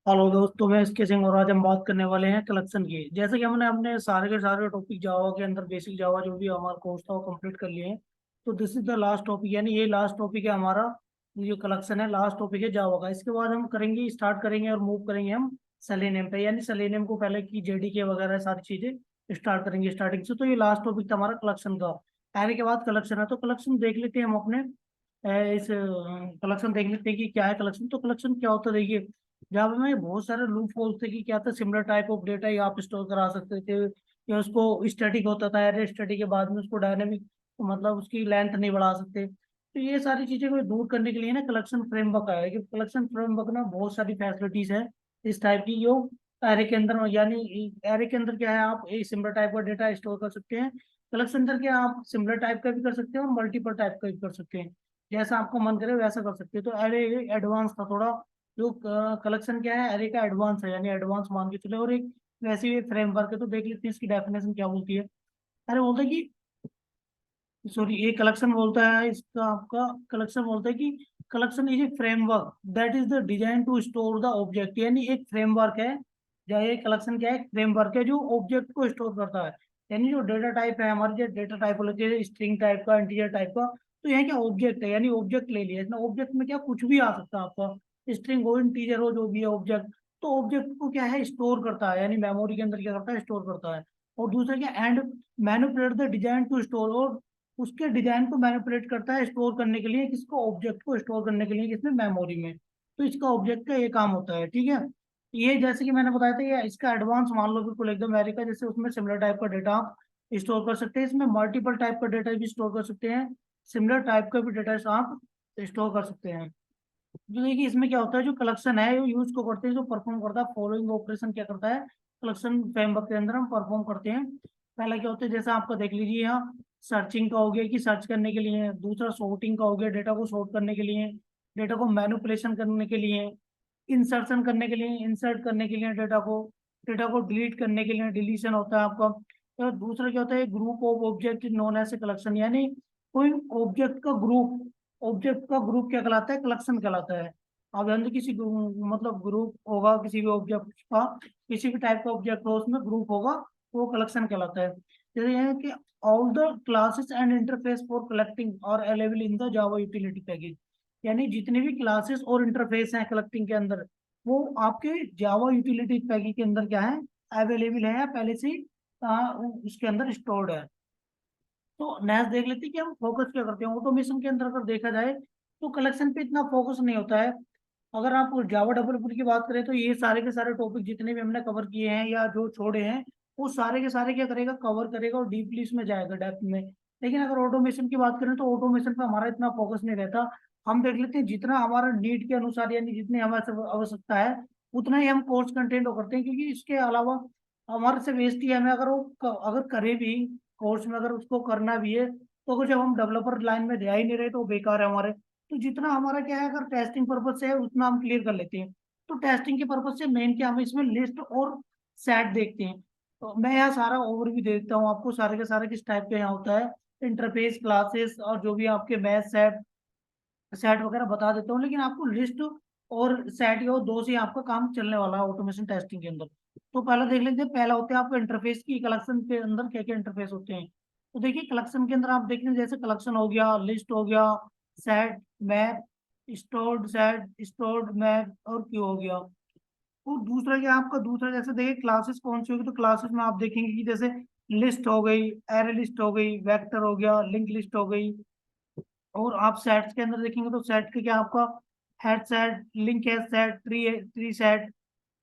Hello दोस्तों, मैं इसके सिंह और आज हम बात करने वाले हैं कलेक्शन की। जैसे कि हमने अपने सारे के सारे टॉपिक जावा के अंदर बेसिक जावा जो भी हमारा कोर्स था वो कंप्लीट कर लिए हैं। तो this is the last topic, यानी ये लास्ट टॉपिक है हमारा। जो कलेक्शन है लास्ट टॉपिक है जावा का। इसके बाद हम करेंगे, स्टार्ट करेंगे और मूव करेंगे हम सेलेनियम पे, यानी सेलेनियम को पहले की जेडीके वगैरह सारी चीजें स्टार्ट करेंगे स्टार्टिंग से। तो ये लास्ट टॉपिक था हमारा कलेक्शन का। एरे के बाद कलेक्शन है, तो कलेक्शन देख लेते हैं हम अपने। इस कलेक्शन देख लेते हैं कि क्या है कलेक्शन। तो कलेक्शन क्या होता है, देखिए। जहाँ पे में बहुत सारे लूप होल्स थे कि क्या था, सिमिलर टाइप ऑफ डेटा या आप स्टोर करा सकते थे, या उसको स्टैटिक होता था एरे स्टैटिक के बाद में उसको डायनेमिक, मतलब उसकी लेंथ नहीं बढ़ा सकते। तो ये सारी चीजें को दूर करने के लिए ना कलेक्शन फ्रेमवर्क आया है। कि कलेक्शन फ्रेमवर्क में बहुत सारी फैसिलिटीज है इस टाइप की, जो एरे के अंदर, यानी एरे के अंदर क्या है, आप एक सिमिलर टाइप का डेटा स्टोर कर सकते हैं। कलेक्शन अंदर क्या आप सिमिलर टाइप का भी कर सकते हैं और मल्टीपल टाइप का भी कर सकते हैं। जैसा आपको मन करे वैसा कर सकते हैं। तो एरे एडवांस था थोड़ा। जो कलेक्शन क्या है, एरे का एडवांस है, यानी एडवांस मान के चले। और एक वैसे ही फ्रेमवर्क है, तो देख लेते हैं इसकी डेफिनेशन क्या बोलती है। अरे बोलते हैं कि, सॉरी, ये कलेक्शन बोलता है इसका आपका। कलेक्शन बोलता है कि collection is a framework that is the design to store the object, यानी एक फ्रेमवर्क है। या ये कलेक्शन क्या है, फ्रेमवर्क है जो ऑब्जेक्ट को स्टोर करता है। यानी जो डेटा टाइप है हमारे, जो डेटा टाइपोलॉजी है, स्ट्रिंग टाइप का, इंटीजर टाइप का। तो यहाँ क्या ऑब्जेक्ट है, यानी ऑब्जेक्ट ले लिया इसमें। ऑब्जेक्ट में क्या कुछ भी आ सकता है आपका, स्ट्रिंग हो, इंटीजर हो, जो भी है ऑब्जेक्ट। तो ऑब्जेक्ट को क्या है, स्टोर करता है, यानी मेमोरी के अंदर क्या करता है, स्टोर करता है। और दूसरा क्या, and manipulate the design to store, और उसके डिजाइन को मैनिपुलेट करता है स्टोर करने के लिए, किसको, ऑब्जेक्ट को स्टोर करने के लिए, किसमें, मेमोरी में। तो इसका ऑब्जेक्ट का ये काम होता है, ठीक है। ये जैसे कि मैंने बताया था, ये इसका एडवांस मान लो बिल्कुल एकदम एरे का, जैसे उसमें सिमिलर टाइप का डेटा आप स्टोर कर सकते हैं। इसमें मल्टीपल टाइप का डेटा भी स्टोर कर सकते हैं, सिमिलर टाइप का भी डेटा आप स्टोर कर सकते हैं। जो देखिए इसमें क्या होता है, जो कलेक्शन है, जो यूज को करते हैं, जो परफॉर्म करता है, फॉलोइंग ऑपरेशन क्या करता है कलेक्शन फ्रेमवर्क के अंदर हम परफॉर्म करते हैं। पहला क्या होता है, जैसा आपका देख लीजिए यहाँ, सर्चिंग का हो गया कि सर्च करने के लिए। दूसरा सॉर्टिंग का हो गया, डेटा को सॉर्ट करने के लिए। डेटा को मैनिपुलेशन करने के लिए। इंसर्शन करने के लिए, इंसर्ट करने के लिए डेटा को। डेटा को डिलीट करने के लिए डिलीशन होता है आपका। और दूसरा क्या होता है, group of object known as a collection, यानी कोई ऑब्जेक्ट का ग्रुप। ऑब्जेक्ट का ग्रुप क्या कहलाता है, कलेक्शन कहलाता है। अब अंदर किसी मतलब ग्रुप होगा किसी भी ऑब्जेक्ट का, किसी भी टाइप का ऑब्जेक्ट हो उसमें ग्रुप होगा, वो कलेक्शन कहलाता है। जैसे ये है कि all the classes and interface for collecting और available in the Java utility package, यानी जितने भी क्लासेस और इंटरफेस हैं कलेक्टिंग के अंदर, वो आपके जावा यूटिलिटी पैकेज के अंदर क्या है, अवेलेबल है, या पहले से ही उसके अंदर स्टोर्ड है। तो नेक्स्ट देख लेते हैं कि हम फोकस क्या करते हैं ऑटोमेशन के अंदर। अगर देखा जाए तो कलेक्शन पे इतना फोकस नहीं होता है। अगर आप जावा डेवलपर की बात करें तो ये सारे के सारे टॉपिक जितने भी हमने कवर किए हैं या जो छोड़े हैं, वो सारे के सारे क्या करेगा, कवर करेगा और डीपली इसमें जाएगा, डेप्थ में। लेकिन अगर ऑटोमेशन की बात करें तो ऑटोमेशन पे हमारा इतना फोकस नहीं रहता। हम देख लेते हैं जितना हमारा नीड के अनुसार, यानी जितनी हमारे आवश्यकता है, उतना ही हम कोर्स कंटेंट करते हैं। क्योंकि इसके अलावा हमारे से वेस्ट ही है। हमें अगर वो अगर करें भी कोर्स में, अगर उसको करना भी है, तो अगर जब हम डेवलपर लाइन में जा ही नहीं रहे तो वो बेकार है हमारे। तो जितना हमारा क्या है, अगर टेस्टिंग पर्पज से है उतना हम क्लियर कर लेते हैं। तो टेस्टिंग के पर्पज से मेन क्या, हम इसमें लिस्ट और सेट देखते हैं। तो मैं यहाँ सारा ओवरव्यू दे देता हूँ आपको, सारे के सारे किस टाइप के यहाँ होता है, इंटरफेस, क्लासेस, और जो भी आपके मैथ सेट सेट वगैरह बता देता हूँ। लेकिन आपको लिस्ट और सेट, ये दो से ही आपका काम चलने वाला है ऑटोमेशन टेस्टिंग के अंदर। तो पहला देख लेते हैं, पहला होता है आपका इंटरफेस की। कलेक्शन के अंदर क्या क्या इंटरफेस होते हैं। तो देखिए कलेक्शन के अंदर आप देख लें, जैसे कलेक्शन हो गया, लिस्ट हो गया, set, map, stored set, stored map, और क्यू हो गया। और दूसरा क्या आपका, दूसरा जैसे देखिए क्लासेस कौन सी होगी, तो क्लासेस में आप देखेंगे कि जैसे लिस्ट हो गई, एरे लिस्ट हो गई, वेक्टर हो गया, लिंक लिस्ट हो गई। और आप सेट्स के अंदर देखेंगे तो सेट के क्या आपका, head set, link head set, tree tree set.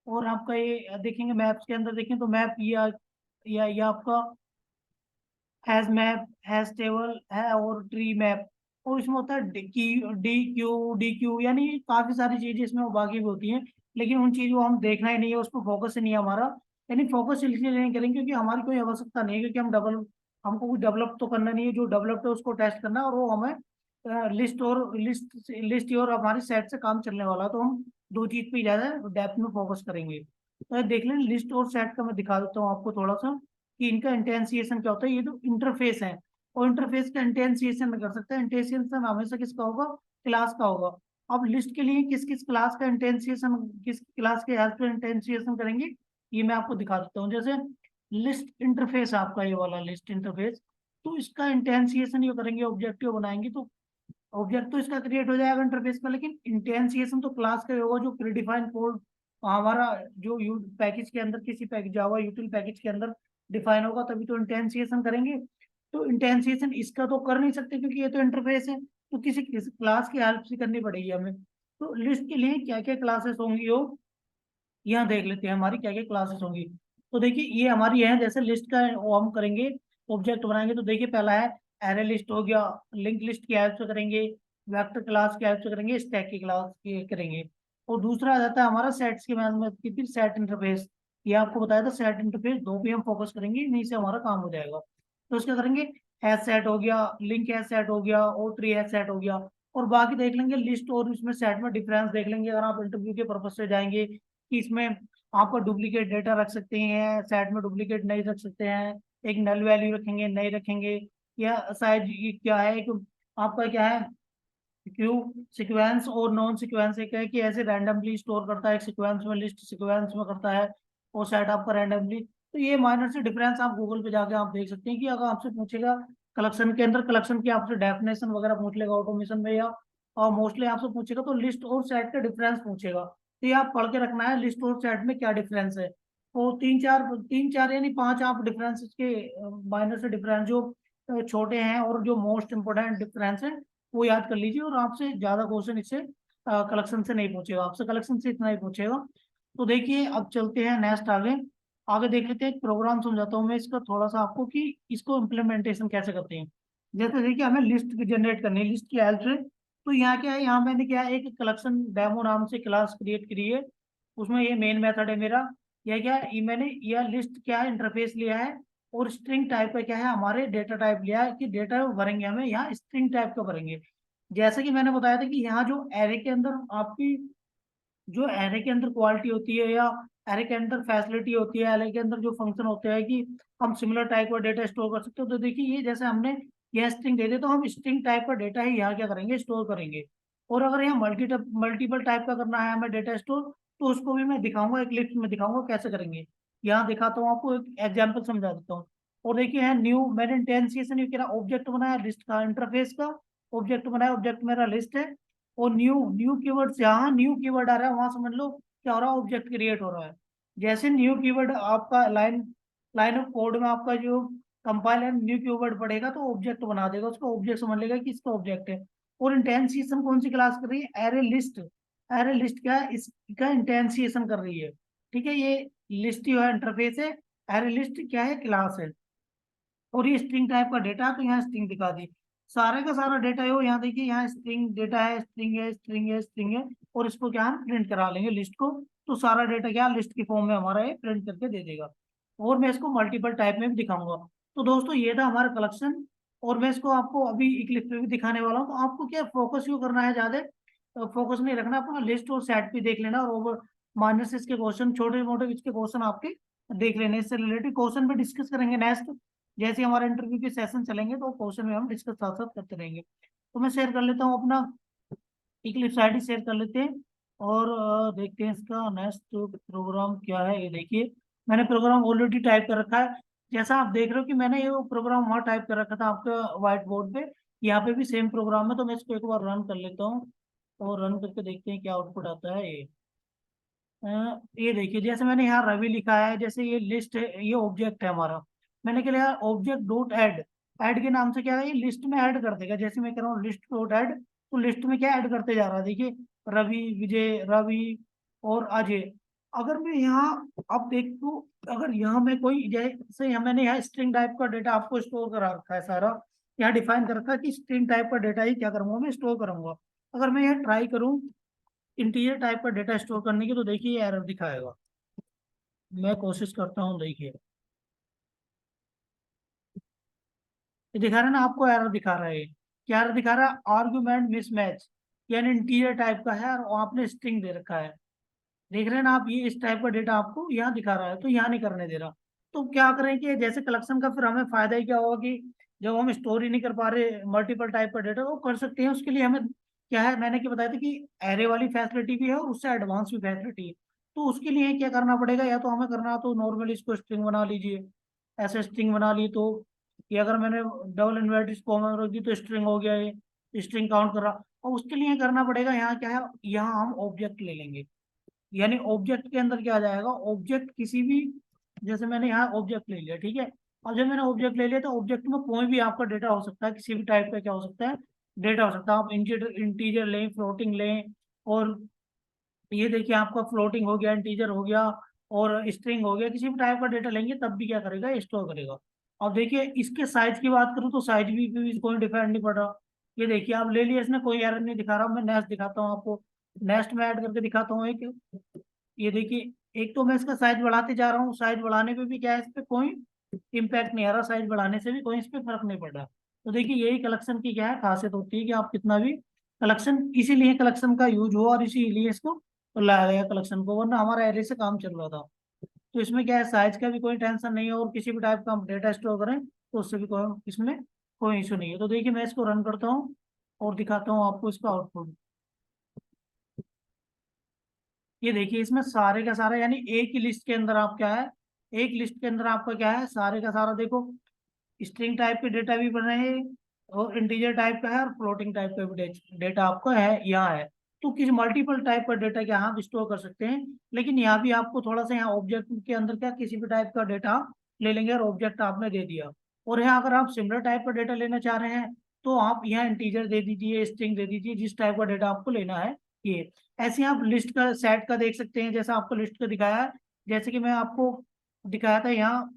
और आपका ये देखेंगे मैप्स के अंदर देखें तो मैप, या आपका हैज मैप, हैज टेबल है, और ट्री मैप। और इसमें होता है डी क्यू, यानी काफी सारी चीजें इसमें बाकी भी होती हैं। लेकिन उन चीजों को हम देखना ही नहीं है, उस पर फोकस ही नहीं है हमारा। यानी फोकस इसलिए नहीं करेंगे क्योंकि हमारी कोई आवश्यकता नहीं है, क्योंकि हमको कुछ डेवलप तो करना नहीं है। जो डेवलप्ड है उसको टेस्ट करना है, और वो हमें लिस्ट और हमारे सेट से काम चलने वाला है। तो हम दो चीज पे ज्यादा डेप्थ में फोकस करेंगे। तो ये देख लें, लिस्ट और सेट का मैं दिखा देता हूँ आपको थोड़ा सा कि इनका इंटेंसिएशन क्या होता है। ये जो इंटरफेस है, और इंटरफेस का इंटेंसिएशन कर सकते हैं। इंटेंसिएशन हमेशा किसका होगा, क्लास का होगा। अब लिस्ट के लिए किस किस क्लास का इंटेंसिएशन, किस क्लास के हेल्प से इंटेंसिएशन करेंगे, ये मैं आपको दिखा देता हूँ। जैसे लिस्ट इंटरफेस आपका ये वाला लिस्ट इंटरफेस, तो इसका इंटेंसिएशन ये करेंगे, ऑब्जेक्टिव बनाएंगे तो ऑब्जेक्ट तो इसका क्रिएट हो जाएगा इंटरफेस का, लेकिन इंटेंसिएशन तो क्लास का ही होगा जो प्रीडिफाइंड कोड हमारा जो यू पैकेज के अंदर, किसी पैकेज जावा यूटिल पैकेज के अंदर डिफाइन होगा, तभी तो इंटेंसिएशन करेंगे। तो इंटेंसिएशन इसका तो कर नहीं सकते क्योंकि ये तो इंटरफेस है, तो किसी क्लास की हेल्प से करनी पड़ेगी हमें। तो लिस्ट के लिए क्या क्या क्लासेस होंगी वो यहाँ देख लेते हैं, हमारी क्या क्या क्लासेस होंगी। तो देखिए ये हमारी है, जैसे लिस्ट का वो हम करेंगे, ऑब्जेक्ट बनाएंगे, तो देखिए पहला है एरे लिस्ट हो गया, लिंक लिस्ट की हेल्प से करेंगे, वेक्टर क्लास की हेल्प से करेंगे, स्टैक की क्लास की करेंगे। और दूसरा आ जाता है हमारा सेट्स की मदद की, फिर सेट इंटरफेस, ये आपको बताया था सेट इंटरफेस, दो भी हम फोकस करेंगे, इन्हीं से हमारा काम हो जाएगा। तो इसका करेंगे हैश सेट हो गया, लिंक हैश सेट हो गया, और ट्री हैश सेट हो गया, और बाकी देख लेंगे लिस्ट और इसमें सेट में डिफरेंस देख लेंगे अगर आप इंटरव्यू के पर्पज से जाएंगे, कि इसमें आपका डुप्लीकेट डेटा रख सकते हैं, सेट में डुप्लीकेट नहीं रख सकते हैं, एक नल वैल्यू रखेंगे नहीं रखेंगे, या शायद ये क्या है कि आपका क्या है क्यू सीक्वेंस और नॉन सीक्वेंस, एक है कि ऐसे रैंडमली स्टोर करता है, एक सीक्वेंस में लिस्ट सीक्वेंस में करता है, और सेट आपका रैंडमली। तो ये माइनर से डिफरेंस आप गूगल पे जाके आप देख सकते हैं कि अगर आपसे पूछेगा कलेक्शन के अंदर, कलेक्शन की आपसे डेफिनेशन वगैरह पूछ लेगा ऑटोमेशन में, या और मोस्टली आपसे पूछेगा तो लिस्ट और सेट का डिफरेंस पूछेगा, तो ये आप पढ़ के रखना है लिस्ट और सेट में क्या डिफरेंस है। तो तीन चार यानी पांच आप डिफरेंस इसके माइनर से डिफरेंस जो छोटे हैं और जो मोस्ट इंपोर्टेंट डिफरेंस है वो याद कर लीजिए, और आपसे ज्यादा क्वेश्चन इससे कलेक्शन से नहीं पूछेगा, आपसे कलेक्शन से इतना ही पूछेगा। तो देखिए अब चलते हैं नेक्स्ट आगे, आगे देख लेते हैं। एक प्रोग्राम समझाता हूँ मैं इसका थोड़ा सा आपको कि इसको इम्प्लीमेंटेशन कैसे करते हैं। जैसे देखिए हमें लिस्ट जनरेट करनी है लिस्ट की हेल्प से, तो यहाँ क्या है, यहाँ मैंने क्या है, एक कलेक्शन डेमो नाम से क्लास क्रिएट करी है, उसमें ये मेन मेथड है मेरा। यह क्या है, ये मैंने यह लिस्ट क्या है इंटरफेस लिया है, और स्ट्रिंग टाइप का क्या है हमारे डेटा टाइप लिया है, कि डेटा भरेंगे हमें यहाँ स्ट्रिंग टाइप का भरेंगे। जैसे कि मैंने बताया था कि यहाँ जो एरे के अंदर आपकी जो एरे के अंदर क्वालिटी होती है, या एरे के अंदर फैसिलिटी होती है, एरे के अंदर जो फंक्शन होते हैं कि हम सिमिलर टाइप का डेटा स्टोर कर सकते हो, तो देखिए ये जैसे हमने यह स्ट्रिंग दे दे तो हम स्ट्रिंग टाइप का डेटा ही यहाँ क्या करेंगे, स्टोर करेंगे। और अगर यहाँ मल्टीपल टाइप का करना है हमें डेटा स्टोर, तो उसको भी मैं दिखाऊंगा, एक लिस्ट में दिखाऊंगा कैसे करेंगे। यहाँ दिखाता हूँ आपको, एक एग्जाम्पल समझा देता हूँ। और देखिए है न्यू, मैंने इंटेंसिएशन ये करा, ऑब्जेक्ट बनाया लिस्ट का, इंटरफेस का ऑब्जेक्ट बनाया, ऑब्जेक्ट मेरा लिस्ट है। और न्यू न्यू कीवर्ड से, हाँ न्यू कीवर्ड आ रहा है वहां समझ लो क्या हो रहा है, ऑब्जेक्ट क्रिएट हो रहा है। जैसे न्यू कीवर्ड आपका लाइन लाइन ऑफ कोड में आपका जो कंपाइलर न्यू कीवर्ड पड़ेगा तो ऑब्जेक्ट बना देगा, उसका ऑब्जेक्ट समझ लेगा कि इसका ऑब्जेक्ट है। और इंटेंसिएशन कौन सी क्लास कर रही है, एरे लिस्ट। एरे लिस्ट क्या है, इसका इंटेंसिएशन कर रही है। ठीक है, ये लिस्ट जो है इंटरफेस है, एरे लिस्ट क्या है, क्लास है। और ये स्ट्रिंग टाइप का डेटा है, तो यहाँ स्ट्रिंग दिखा दी, सारे का सारा डेटा है वो, यहाँ देखिए यहाँ स्ट्रिंग डेटा है, स्ट्रिंग है, स्ट्रिंग है, स्ट्रिंग है। और इसको क्या हम प्रिंट करा लेंगे लिस्ट को, तो सारा डेटा क्या लिस्ट की फॉर्म में हमारा ये प्रिंट करके दे देगा। और मैं इसको मल्टीपल टाइप में भी दिखाऊंगा। तो दोस्तों ये था हमारा कलेक्शन, और मैं इसको आपको अभी इक्लिप्स पे भी दिखाने वाला हूँ। तो आपको क्या फोकस क्यों करना है ज्यादा, फोकस नहीं रखना, अपना लिस्ट और सेट पे देख लेना, और ओवर माइनस से इसके क्वेश्चन, छोटे मोटे इसके क्वेश्चन आपके देख लेने, इससे रिलेटेड क्वेश्चन पे डिस्कस करेंगे नेक्स्ट, जैसे ही हमारे इंटरव्यू के सेशन चलेंगे तो क्वेश्चन में हम डिस्कस साथ साथ करते रहेंगे। तो मैं शेयर कर लेता हूँ अपना इक्लिप्स आईडी शेयर कर लेते हैं, और देखते हैं इसका नेक्स्ट प्रोग्राम क्या है। ये देखिए मैंने प्रोग्राम ऑलरेडी टाइप कर रखा है, जैसा आप देख रहे हो कि मैंने ये प्रोग्राम वहाँ टाइप कर रखा था आपका व्हाइट बोर्ड पे, यहाँ पे भी सेम प्रोग्राम है। तो मैं इसको एक बार रन कर लेता हूँ, और रन करके देखते हैं क्या आउटपुट आता है। ये देखिए जैसे मैंने यहाँ रवि लिखा है, जैसे ये लिस्ट है, ये ऑब्जेक्ट है हमारा, मैंने क्या लिखा ऑब्जेक्ट डॉट ऐड, ऐड के नाम से क्या है, ये लिस्ट में ऐड कर देगा। जैसे मैं कह रहा हूँ लिस्ट डॉट ऐड, तो लिस्ट में क्या ऐड करते जा रहा है, देखिए रवि, विजय, रवि और अजय। अगर मैं यहाँ अब देखूँ, अगर यहाँ मैं कोई जैसे यहाँ मैंने यहाँ स्ट्रिंग टाइप का डेटा आपको स्टोर करा रखा है सारा, यहाँ डिफाइन कर रखा है कि स्ट्रिंग टाइप का डेटा ही क्या करूंगा, मैं स्टोर करूंगा। अगर मैं यहाँ ट्राई करूँ इंटीजर टाइप का डेटा स्टोर करने की, तो देखिए एरर दिखाएगा। मैं कोशिश करता हूँ, देखिए ये दिखा रहा है ना आपको, एरर दिखा रहा है ये। क्या एरर दिखा रहा है, आर्गुमेंट मिसमैच, यानी इंटीजर टाइप का है और आपने स्ट्रिंग दे रखा है। देख रहे हैं ना आप, ये इस टाइप का डेटा आपको यहाँ दिखा रहा है, तो यहाँ नहीं करने दे रहा। तो क्या करें कि जैसे कलेक्शन का फिर हमें फायदा ही क्या होगा कि जब हम स्टोर ही नहीं कर पा रहे मल्टीपल टाइप का डेटा, वो कर सकते हैं। उसके लिए हमें क्या है, मैंने क्या बताया था कि एरे वाली फैसिलिटी भी है और उससे एडवांस भी फैसिलिटी है। तो उसके लिए क्या करना पड़ेगा, या तो हमें करना तो नॉर्मली इसको स्ट्रिंग बना लीजिए, ऐसे स्ट्रिंग बना ली तो ये अगर मैंने डबल इन्वर्टेड कॉमा रख दी तो स्ट्रिंग हो गया, ये स्ट्रिंग काउंट कर रहा। और उसके लिए करना पड़ेगा, यहाँ क्या है, यहाँ हम ऑब्जेक्ट ले लेंगे। यानी ऑब्जेक्ट के अंदर क्या आ जाएगा, ऑब्जेक्ट किसी भी, जैसे मैंने यहाँ ऑब्जेक्ट ले लिया, ठीक है। अब जब मैंने ऑब्जेक्ट ले लिया तो ऑब्जेक्ट में कोई भी आपका डेटा हो सकता है, किसी भी टाइप का क्या हो सकता है, डेटा हो सकता है। आप इंटीजर इंटीजर लें, फ्लोटिंग लें, और ये देखिए आपका फ्लोटिंग हो गया, इंटीजर हो गया, और स्ट्रिंग हो गया, किसी भी टाइप का डेटा लेंगे तब भी क्या करेगा, स्टोर करेगा। अब देखिए इसके साइज की बात करूँ तो साइज भी कोई डिफरेंट नहीं पड़ रहा। ये देखिए आप ले लिए, इसने कोई एरर नहीं दिखा रहा। मैं नेक्स्ट दिखाता हूँ आपको, नेक्स्ट में ऐड करके दिखाता हूँ एक। ये देखिए, एक तो मैं इसका साइज बढ़ाते जा रहा हूँ, साइज बढ़ाने पे भी क्या है, इस पे कोई इम्पैक्ट नहीं आ रहा, साइज बढ़ाने से भी कोई इस पे फर्क नहीं पड़ रहा। तो देखिए यही कलेक्शन की क्या है खासियत होती है, कि आप कितना भी कलेक्शन, इसीलिए कलेक्शन का यूज हुआ और इसीलिए इसको लाया गया कलेक्शन को, वरना हमारा एरे से काम चल रहा था। तो इसमें क्या है, साइज का भी कोई टेंशन नहीं है, और किसी भी टाइप का हम डेटा स्टोर करें तो उससे भी कोई इसमें कोई इशू नहीं है। तो देखिए मैं इसको रन करता हूँ और दिखाता हूँ आपको इसका आउटपुट। ये देखिए इसमें सारे का सारा, यानी एक ही लिस्ट के अंदर आप क्या है, एक लिस्ट के अंदर आपका क्या है, सारे का सारा देखो, स्ट्रिंग टाइप के डेटा भी बन रहे हैं, और इंटीजर टाइप का है, और फ्लोटिंग टाइप का भी डेटा आपका है यहाँ है। तो किसी मल्टीपल टाइप का डेटा क्या आप स्टोर कर सकते हैं। लेकिन यहाँ भी आपको थोड़ा सा, यहाँ ऑब्जेक्ट के अंदर क्या किसी भी टाइप का डेटा आप ले लेंगे, और ऑब्जेक्ट आपने दे दिया। और यहाँ अगर आप सिमिलर टाइप का डेटा लेना चाह रहे हैं तो आप यहाँ इंटीजर दे दीजिए, स्ट्रिंग दे दीजिए, जिस टाइप का डेटा आपको लेना है। ये ऐसे ही आप लिस्ट का सेट का देख सकते हैं, जैसा आपको लिस्ट का दिखाया है, जैसे कि मैं आपको दिखाया था यहाँ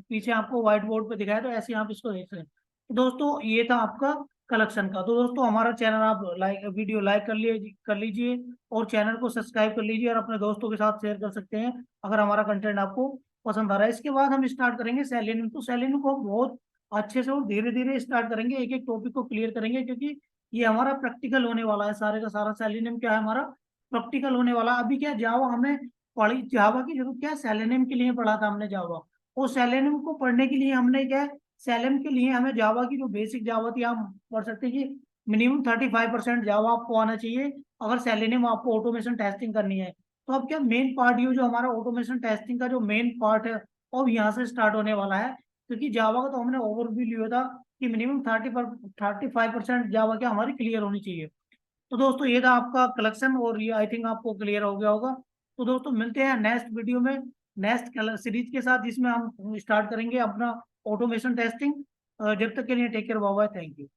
पीछे आपको व्हाइट बोर्ड पे दिखाया, तो ऐसे ही आप इसको देख सकते हैं। तो दोस्तों ये था आपका कलेक्शन का। तो दोस्तों हमारा चैनल आप लाइक, वीडियो लाइक कर लीजिए, और चैनल को सब्सक्राइब कर लीजिए, और अपने दोस्तों के साथ शेयर कर सकते हैं अगर हमारा कंटेंट आपको पसंद आ रहा है। इसके बाद हम स्टार्ट करेंगे सेलेनियम। तो सेलेनियम को हम बहुत अच्छे से और धीरे धीरे स्टार्ट करेंगे, एक एक टॉपिक को क्लियर करेंगे, क्योंकि ये हमारा प्रैक्टिकल होने वाला है सारे का सारा। सेलेनियम क्या है, हमारा प्रैक्टिकल होने वाला है। अभी क्या जावा हमने पढ़ी, जावा की जरूरत क्या है, सेलेनियम के लिए पढ़ा था हमने जावा। और सेलेनियम को पढ़ने के लिए हमने क्या है, सेलेनियम के लिए हमें जावा की जो बेसिक जावा थी हम पढ़ सकते हैं कि मिनिमम 35% जावा आपको आना चाहिए, अगर सेलेनियम आपको ऑटोमेशन टेस्टिंग करनी है। तो अब क्या मेन पार्ट, ये जो हमारा ऑटोमेशन टेस्टिंग का जो मेन पार्ट है, अब यहाँ से स्टार्ट होने वाला है। क्योंकि जावा का तो हमने ओवरव्यू लिया था कि मिनिमम 35% जावा क्या हमारी क्लियर होनी चाहिए। तो दोस्तों ये था आपका कलेक्शन, और ये आई थिंक आपको क्लियर हो गया होगा। तो दोस्तों मिलते हैं नेक्स्ट वीडियो में, नेक्स्ट सीरीज के साथ, जिसमें हम स्टार्ट करेंगे अपना ऑटोमेशन टेस्टिंग। जब तक के लिए take care, bye bye, thank you.